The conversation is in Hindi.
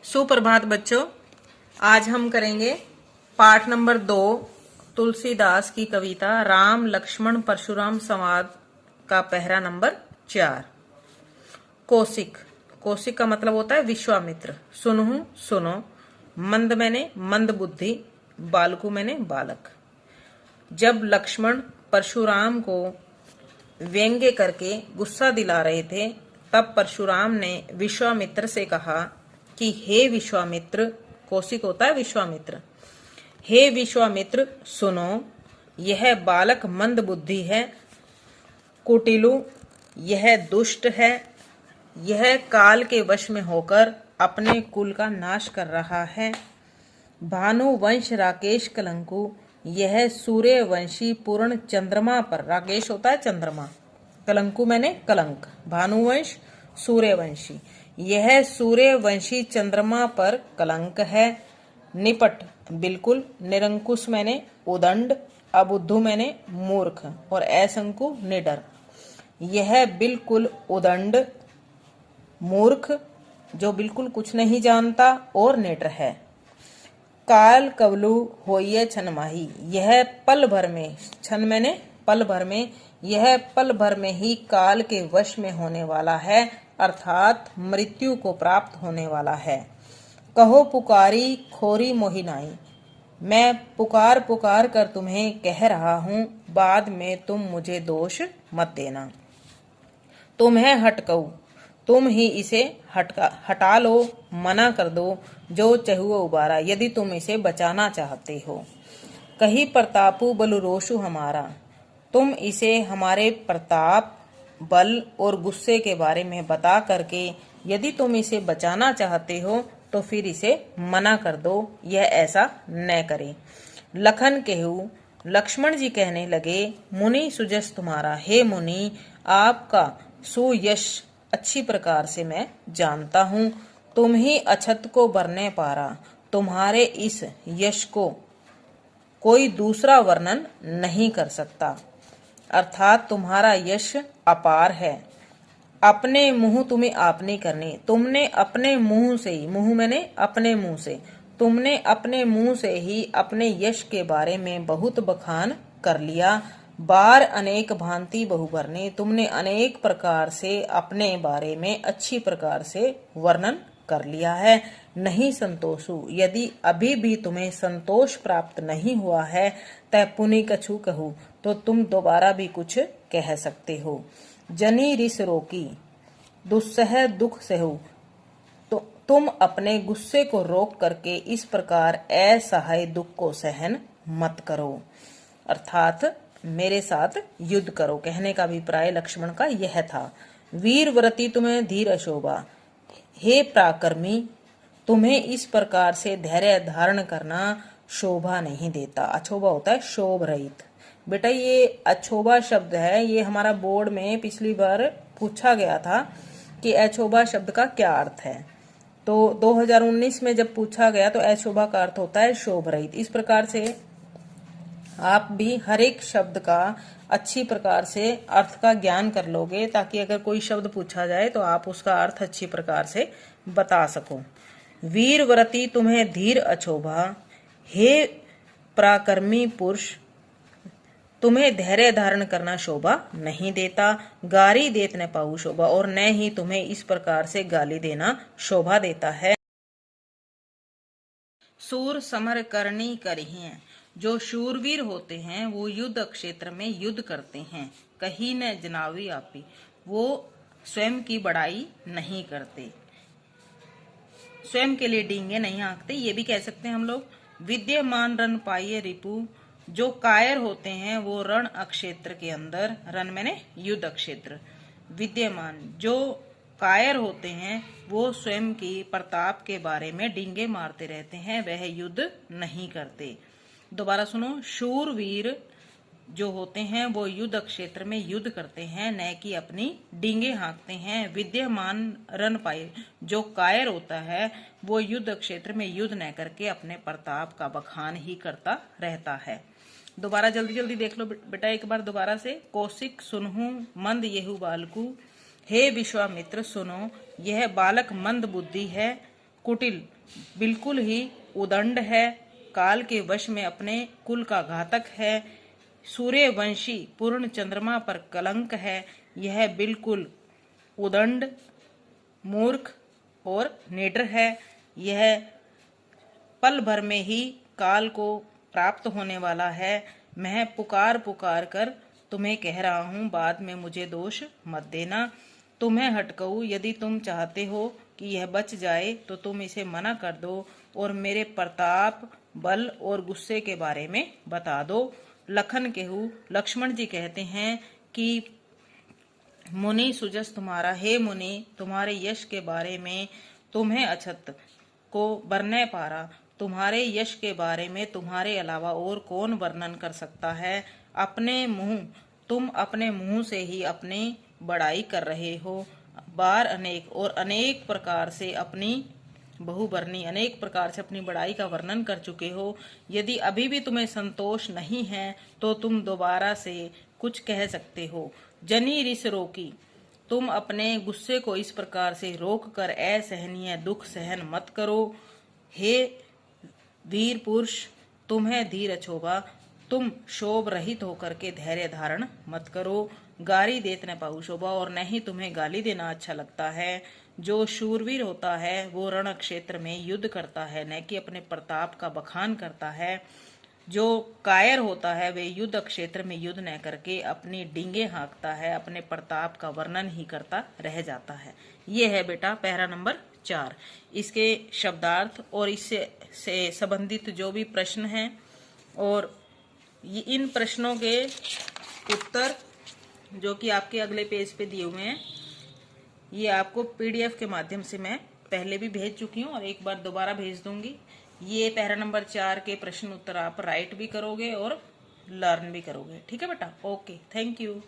सुप्रभात बच्चों। आज हम करेंगे पाठ नंबर 2 तुलसीदास की कविता राम लक्ष्मण परशुराम संवाद का पहरा नंबर 4। कौशिक। कौशिक का मतलब होता है विश्वामित्र। सुनहु सुनो, मंद मैंने मंद बुद्धि, बालकू मैंने बालक। जब लक्ष्मण परशुराम को व्यंग्य करके गुस्सा दिला रहे थे, तब परशुराम ने विश्वामित्र से कहा कि हे विश्वामित्र, कौशिक होता है विश्वामित्र, हे विश्वामित्र सुनो, यह बालक मंद बुद्धि है, कुटिलु, यह दुष्ट है, यह काल के वश में होकर अपने कुल का नाश कर रहा है। भानु वंश राकेश कलंकु, यह सूर्यवंशी पूर्ण चंद्रमा पर, राकेश होता है चंद्रमा, कलंकु मैंने कलंक, भानुवंश सूर्यवंशी, यह सूर्यवंशी चंद्रमा पर कलंक है। निपट बिल्कुल, निरंकुश मैंने उदंड, अबुद्धू मैंने मूर्ख और असंकु निडर। यह बिल्कुल उदंड मूर्ख जो बिल्कुल कुछ नहीं जानता और निडर है। काल कवलु होइए छन माही, यह पल भर में, छन मैंने पल भर में, यह पल भर में ही काल के वश में होने वाला है, अर्थात मृत्यु को प्राप्त होने वाला है। कहो पुकारी खोरी मोहिनाई, मैं पुकार पुकार कर तुम्हें कह रहा हूं, बाद में तुम मुझे दोष मत देना। तुम्हें हटकऊ, तुम ही इसे हटा लो, मना कर दो, जो चहुओ उबारा, यदि तुम इसे बचाना चाहते हो। कही प्रतापु बलुरोषु हमारा, तुम इसे हमारे प्रताप, बल और गुस्से के बारे में बता करके यदि तुम इसे बचाना चाहते हो तो फिर इसे मना कर दो, यह ऐसा न करे। लखन कहू, लक्ष्मण जी कहने लगे, मुनि सुजस तुम्हारा, हे मुनि, आपका सुयश अच्छी प्रकार से मैं जानता हूँ। तुम ही अछत को बरने पारा, तुम्हारे इस यश को कोई दूसरा वर्णन नहीं कर सकता, अर्थात तुम्हारा यश अपार है। अपने मुंह तुम्हें आप नहीं करनी, तुमने अपने मुंह से ही, मुंह मैंने अपने मुंह से, तुमने अपने मुंह से ही अपने यश के बारे में बहुत बखान कर लिया। बार अनेक भांति बहु भरने, तुमने अनेक प्रकार से अपने बारे में अच्छी प्रकार से वर्णन कर लिया है। नहीं संतोषु, यदि अभी भी तुम्हें संतोष प्राप्त नहीं हुआ है, तय पुनि कछु कहूँ, तो तुम दोबारा भी कुछ कह सकते हो। जनी रिस रोकी, दुस्सह दुख सहु, तो तुम अपने गुस्से को रोक करके इस प्रकार असहाय दुख को सहन मत करो, अर्थात मेरे साथ युद्ध करो। कहने का अभिप्राय लक्ष्मण का यह था। वीर व्रती तुम्हें धीर अशोभा, हे पराक्रमी, तुम्हें इस प्रकार से धैर्य धारण करना शोभा नहीं देता। अछोभा होता है शोभ रहित। बेटा ये अछोभा शब्द है, ये हमारा बोर्ड में पिछली बार पूछा गया था कि अछोभा शब्द का क्या अर्थ है। तो 2019 में जब पूछा गया तो अछोभा का अर्थ होता है शोभ रहित। इस प्रकार से आप भी हर एक शब्द का अच्छी प्रकार से अर्थ का ज्ञान कर लोगे, ताकि अगर कोई शब्द पूछा जाए तो आप उसका अर्थ अच्छी प्रकार से बता सको। वीर व्रती तुम्हें धीर अछोभा, हे पराक्रमी पुरुष, तुम्हें धैर्य धारण करना शोभा नहीं देता। गारी देत न पाऊ शोभा, और न ही तुम्हें इस प्रकार से गाली देना शोभा देता है। सूर समर करनी करिहें, जो शूरवीर होते हैं वो युद्ध क्षेत्र में युद्ध करते हैं। कहीं न जनावी आपी, वो स्वयं की बड़ाई नहीं करते, स्वयं के लिए डींगे नहीं हाँकते, ये भी कह सकते हैं हम लोग। विद्यमान रण पाइये रिपु, जो कायर होते हैं वो रण अक्षेत्र के अंदर, रण मैंने युद्ध क्षेत्र, विद्यमान जो कायर होते हैं वो स्वयं की प्रताप के बारे में डींगे मारते रहते हैं, वह युद्ध नहीं करते। दोबारा सुनो, शूरवीर जो होते हैं वो युद्ध क्षेत्र में युद्ध करते हैं, न कि अपनी डींगे हाँकते हैं। विद्यमान रण पाए, जो कायर होता है वो युद्ध क्षेत्र में युद्ध न करके अपने प्रताप का बखान ही करता रहता है। दोबारा जल्दी जल्दी देख लो बेटा एक बार दोबारा से। कौशिक सुनहु मंद येहु बालकू, हे विश्वामित्र सुनो, यह बालक मंद बुद्धि है, कुटिल बिल्कुल ही उदंड है, काल के वश में अपने कुल का घातक है, सूर्यवंशी पूर्ण चंद्रमा पर कलंक है, यह बिल्कुल उदंड, मूर्ख और निडर है, यह पल भर में ही काल को प्राप्त होने वाला है। मैं पुकार पुकार कर तुम्हें कह रहा हूँ, बाद में मुझे दोष मत देना। तुम्हें हटकऊ, यदि तुम चाहते हो कि यह बच जाए तो तुम इसे मना कर दो और मेरे प्रताप, बल और गुस्से के बारे में बता दो। लखन केहू, लक्ष्मण जी कहते हैं कि मुनि सुजस तुम्हारा, हे मुनि, तुम्हारे यश के बारे में तुम्हें अछत को बरने पारा। तुम्हारे यश के बारे में तुम्हारे अलावा और कौन वर्णन कर सकता है। तुम अपने मुंह से ही अपनी बड़ाई कर रहे हो। बार अनेक और अनेक प्रकार से अपनी बहुबरनी अनेक प्रकार से अपनी बड़ाई का वर्णन कर चुके हो। यदि अभी भी तुम्हें संतोष नहीं है तो तुम दोबारा से कुछ कह सकते हो। जनी रिस रोकी, तुम अपने गुस्से को इस प्रकार से रोक कर असहनीय दुख सहन मत करो। हे वीर पुरुष, तुम्हें धीर अछोभा, तुम शोभ रहित होकर के धैर्य धारण मत करो। गारी देत न पाऊ शोभा, और न ही तुम्हें गाली देना अच्छा लगता है। जो शूरवीर होता है वो रण क्षेत्र में युद्ध करता है, न कि अपने प्रताप का बखान करता है। जो कायर होता है वे युद्ध क्षेत्र में युद्ध न करके अपनी डींगे हाँकता है, अपने प्रताप का वर्णन ही करता रह जाता है। ये है बेटा पैरा नंबर 4। इसके शब्दार्थ और इससे से संबंधित जो भी प्रश्न हैं और इन प्रश्नों के उत्तर जो कि आपके अगले पेज पे दिए हुए हैं, ये आपको पीडीएफ के माध्यम से मैं पहले भी भेज चुकी हूँ और एक बार दोबारा भेज दूंगी। ये पैरा नंबर 4 के प्रश्न उत्तर आप राइट भी करोगे और लर्न भी करोगे। ठीक है बेटा, ओके, थैंक यू।